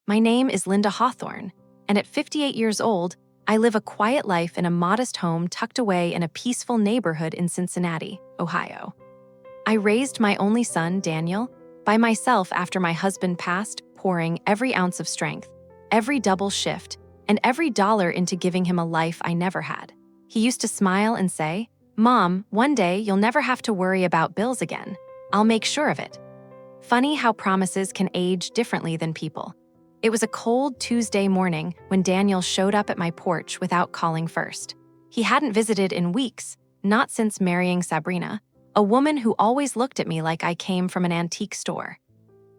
My name is Linda Hawthorne, and at 58 years old, I live a quiet life in a modest home tucked away in a peaceful neighborhood in Cincinnati, Ohio. I raised my only son, Daniel, by myself after my husband passed, pouring every ounce of strength, every double shift, and every dollar into giving him a life I never had. He used to smile and say, "Mom, one day you'll never have to worry about bills again. I'll make sure of it." Funny how promises can age differently than people. It was a cold Tuesday morning when Daniel showed up at my porch without calling first. He hadn't visited in weeks, not since marrying Sabrina, a woman who always looked at me like I came from an antique store.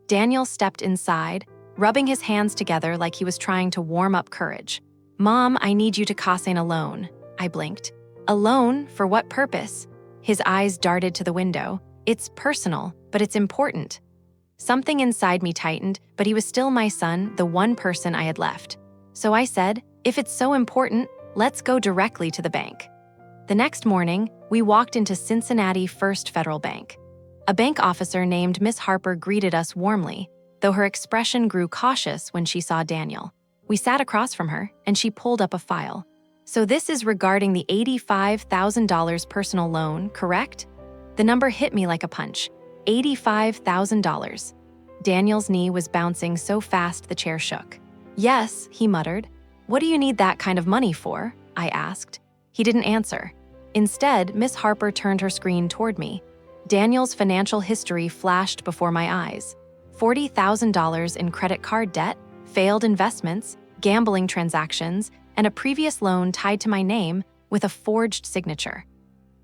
Daniel stepped inside, rubbing his hands together like he was trying to warm up courage. "Mom, I need you to Cosign a loan." I blinked. "A loan? For what purpose?" His eyes darted to the window. "It's personal, but it's important." Something inside me tightened, but he was still my son, the one person I had left. So I said, "If it's so important, let's go directly to the bank." The next morning, we walked into Cincinnati First Federal Bank. A bank officer named Miss Harper greeted us warmly, though her expression grew cautious when she saw Daniel. We sat across from her, and she pulled up a file. "So this is regarding the $85,000 personal loan, correct?" The number hit me like a punch. $85,000. Daniel's knee was bouncing so fast the chair shook. "Yes," he muttered. "What do you need that kind of money for?" I asked. He didn't answer. Instead, Miss Harper turned her screen toward me. Daniel's financial history flashed before my eyes. $40,000 in credit card debt, failed investments, gambling transactions, and a previous loan tied to my name with a forged signature.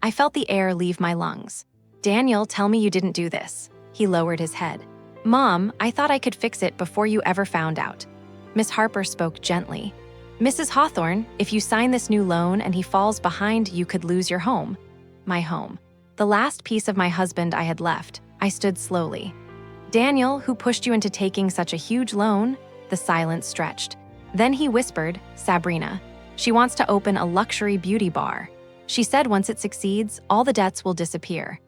I felt the air leave my lungs. "Daniel, tell me you didn't do this." He lowered his head. "Mom, I thought I could fix it before you ever found out." Miss Harper spoke gently. "Mrs. Hawthorne, if you sign this new loan and he falls behind, you could lose your home." My home. The last piece of my husband I had left. I stood slowly. "Daniel, who pushed you into taking such a huge loan?" The silence stretched. Then he whispered, "Sabrina. She wants to open a luxury beauty bar. She said once it succeeds, all the debts will disappear."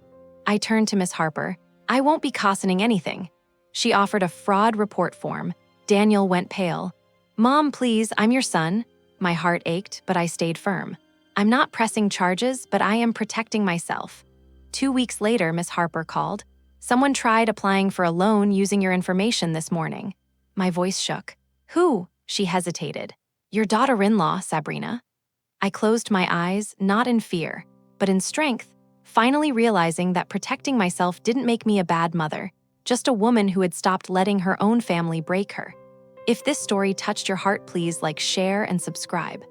I turned to Miss Harper. "I won't be costing anything." She offered a fraud report form. Daniel went pale. "Mom, please, I'm your son." My heart ached, but I stayed firm. "I'm not pressing charges, but I am protecting myself." 2 weeks later, Miss Harper called. "Someone tried applying for a loan using your information this morning." My voice shook. "Who?" She hesitated. "Your daughter-in-law, Sabrina." I closed my eyes, not in fear, but in strength, finally realizing that protecting myself didn't make me a bad mother, just a woman who had stopped letting her own family break her. If this story touched your heart, please share and subscribe.